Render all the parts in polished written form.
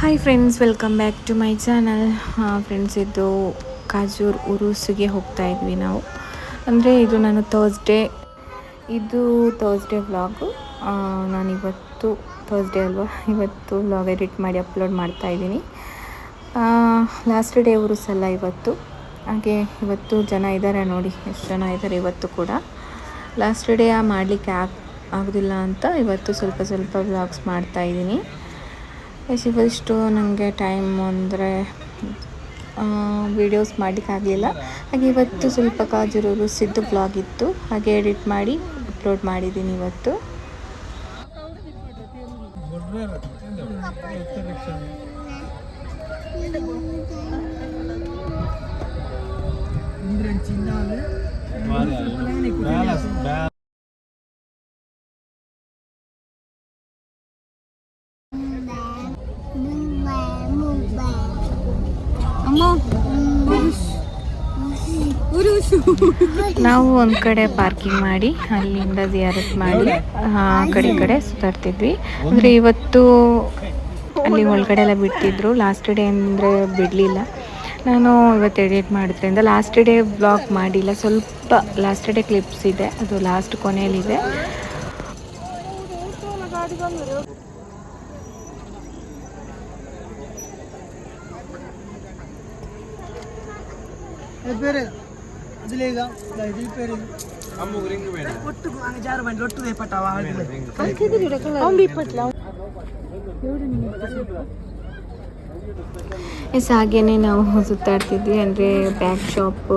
Hi friends, welcome back to my channel. Friends, ಇದು ಕಾಜೂರ್ ಉರುಸಿಗೆ ಹೋಗ್ತಾ ಇದ್ವಿ ನಾವು. ಅಂದರೆ ಇದು ನಾನು ಥರ್ಸ್ಡೇ ವ್ಲಾಗು. ನಾನಿವತ್ತು ಥರ್ಸ್ಡೇ ಅಲ್ವಾ, ಇವತ್ತು ವ್ಲಾಗ್ ಎಡಿಟ್ ಮಾಡಿ ಅಪ್ಲೋಡ್ ಮಾಡ್ತಾ ಇದ್ದೀನಿ. ಲಾಸ್ಟ್ ಡೇ ಉರುಸಲ್ಲ ಇವತ್ತು. ಹಾಗೆ ಇವತ್ತು ಜನ ಇದ್ದಾರೆ ನೋಡಿ, ಎಷ್ಟು ಜನ ಇದ್ದಾರೆ ಇವತ್ತು ಕೂಡ. ಲಾಸ್ಟ್ ಡೇ ಮಾಡಲಿಕ್ಕೆ ಆಗೋದಿಲ್ಲ ಅಂತ ಇವತ್ತು ಸ್ವಲ್ಪ ವ್ಲಾಗ್ಸ್ ಮಾಡ್ತಾಯಿದ್ದೀನಿ. ಇವಷ್ಟು ನನಗೆ ಟೈಮ್ ಅಂದರೆ ವೀಡಿಯೋಸ್ ಮಾಡಲಿಕ್ಕಾಗಲಿಲ್ಲ. ಹಾಗೆ ಇವತ್ತು ಸ್ವಲ್ಪ ಕಾಜೂರು ಉರುಸಿದ್ದು ವ್ಲಾಗ್ ಇತ್ತು, ಹಾಗೆ ಎಡಿಟ್ ಮಾಡಿ ಅಪ್ಲೋಡ್ ಮಾಡಿದ್ದೀನಿ ಇವತ್ತು. ನಾವು ಒಂದು ಕಡೆ ಪಾರ್ಕಿಂಗ್ ಮಾಡಿ ಅಲ್ಲಿಂದ ಜಿಯಾರತ್ ಮಾಡಿ ಆ ಕಡೆ ಸುತ್ತಾಡ್ತಿದ್ವಿ. ಅಂದರೆ ಇವತ್ತು ಅಲ್ಲಿ ಒಳಗಡೆ ಎಲ್ಲ ಬಿಡ್ತಿದ್ರು, ಲಾಸ್ಟ್ ಡೇ ಅಂದರೆ ಬಿಡಲಿಲ್ಲ. ನಾನು ಇವತ್ತು ಎಡಿಟ್ ಮಾಡೋದ್ರಿಂದ ಲಾಸ್ಟ್ ಡೇ ಬ್ಲಾಗ್ ಮಾಡಿಲ್ಲ. ಸ್ವಲ್ಪ ಲಾಸ್ಟ್ ಡೇ ಕ್ಲಿಪ್ಸ್ ಇದೆ, ಅದು ಲಾಸ್ಟ್ ಕೊನೆಯಲ್ಲಿದೆ. ಹಾಗೇನೆ ನಾವು ಸುತ್ತಾಡ್ತಿದ್ವಿ. ಅಂದರೆ ಬ್ಯಾಗ್ ಶಾಪು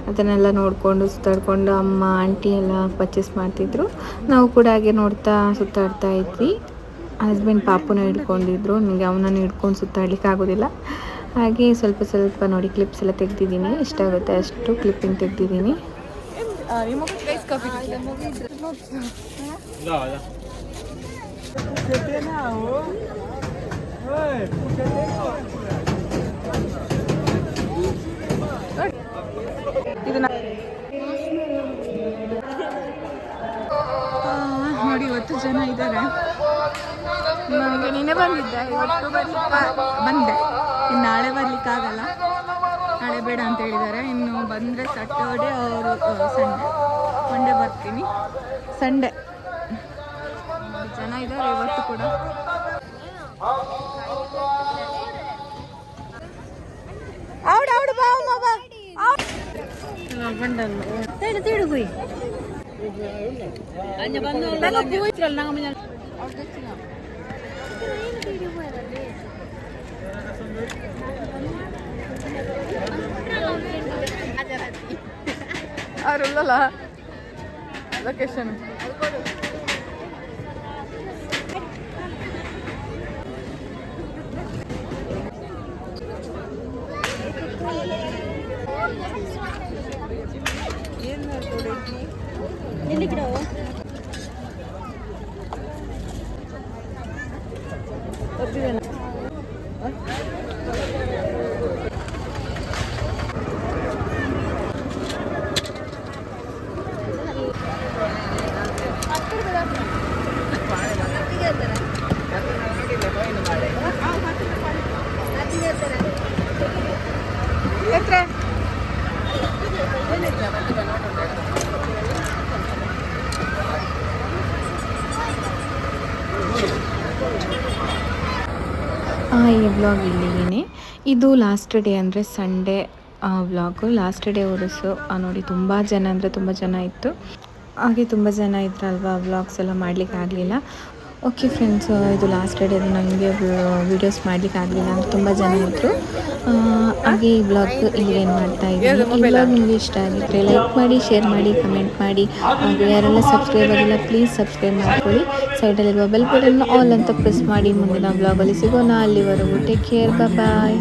ಅದನ್ನೆಲ್ಲ ನೋಡಿಕೊಂಡು ಸುತ್ತಾಡ್ಕೊಂಡು ಅಮ್ಮ ಆಂಟಿ ಎಲ್ಲ ಪರ್ಚೇಸ್ ಮಾಡ್ತಿದ್ರು. ನಾವು ಕೂಡ ಹಾಗೆ ನೋಡ್ತಾ ಸುತ್ತಾಡ್ತಾ ಇದ್ವಿ. ಹಸ್ಬೆಂಡ್ ಪಾಪುನ ಹಿಡ್ಕೊಂಡಿದ್ರು, ನನಗೆ ಅವನನ್ನು ಹಿಡ್ಕೊಂಡು ಸುತ್ತಾಡ್ಲಿಕ್ಕೆ ಆಗೋದಿಲ್ಲ. ಹಾಗೆ ಸ್ವಲ್ಪ ನೋಡಿ ಕ್ಲಿಪ್ಸ್ ಎಲ್ಲ ತೆಗ್ದಿದ್ದೀನಿ, ಎಷ್ಟಾಗುತ್ತೆ ಅಷ್ಟು ಕ್ಲಿಪ್ಪಿಂಗ್ ತೆಗ್ದಿದ್ದೀನಿ. ನೋಡಿ ಇವತ್ತು ಜನ ಇದ್ದಾರೆ. ನಿನ್ನೆ ಬಂದಿದ್ದೆ, ಇವತ್ತು ಬಂದೆ. ಇನ್ನು ನಾಳೆ ಬರ್ಲಿಕ್ಕಾಗಲ್ಲ, ನಾಳೆ ಬೇಡ ಅಂತ ಹೇಳಿದ್ದಾರೆ. ಇನ್ನು ಬಂದರೆ ಸ್ಯಾಟರ್ಡೆ ಅವರು ಸಂಡೇ, ಮಂಡೇ ಬರ್ತೀನಿ. ಸಂಡೇ ಜನ ಇದ್ದಾರೆ ಇವತ್ತು ಕೂಡ. ಅವರಲ್ಲ ಲೊಕೇಶನ್ ಎಲ್ಲಿ ಗಿಡ ಈ ವ್ಲಾಗ್ ಇಲ್ಲಿಗೆ. ಇದು ಲಾಸ್ಟ್ ಡೇ ಅಂದರೆ Sunday vlog. Last day Urs ನೋಡಿ, ತುಂಬ ಜನ ಅಂದರೆ ತುಂಬ ಜನ ಇತ್ತು. ಹಾಗೆ ತುಂಬ ಜನ ಇದ್ರಲ್ವ, ವ್ಲಾಗ್ಸ್ ಎಲ್ಲ ಮಾಡಲಿಕ್ಕೆ ಆಗಲಿಲ್ಲ. ಓಕೆ ಫ್ರೆಂಡ್ಸ್, ಇದು ಲಾಸ್ಟ್ ಡೇ, ಅದು ನನಗೆ ವೀಡಿಯೋಸ್ ಮಾಡಲಿಕ್ಕೆ ಆಗಲಿಲ್ಲ ಅಂದರೆ ತುಂಬ ಜನ ಇದ್ದರು. ಹಾಗೆ ಈ ವ್ಲಾಗ್ ಇಲ್ಲಿ ಏನು ಮಾಡ್ತಾ ಇದ್ದೀನಿ. ಈ ವ್ಲಾಗ್ ನಿಮಗೆ ಇಷ್ಟ ಆಗಿದ್ದರೆ ಲೈಕ್ ಮಾಡಿ, ಶೇರ್ ಮಾಡಿ, ಕಮೆಂಟ್ ಮಾಡಿ. ಹಾಗೆ ಯಾರೆಲ್ಲ ಸಬ್ಸ್ಕ್ರೈಬ್ ಆಗಿಲ್ಲ ಪ್ಲೀಸ್ ಸಬ್ಸ್ಕ್ರೈಬ್ ಮಾಡ್ಕೊಳ್ಳಿ. ಸೈಡಲ್ಲಿರುವ ಬೆಲ್ ಬಟನ್ ಆಲ್ ಅಂತ ಪ್ರೆಸ್ ಮಾಡಿ. ಮುಂದಿನ ವ್ಲಾಗಲ್ಲಿ ಸಿಗೋಣ. ಅಲ್ಲಿವರೆಗೂ ಟೇಕ್ ಕೇರ್, ಬಾಯ್.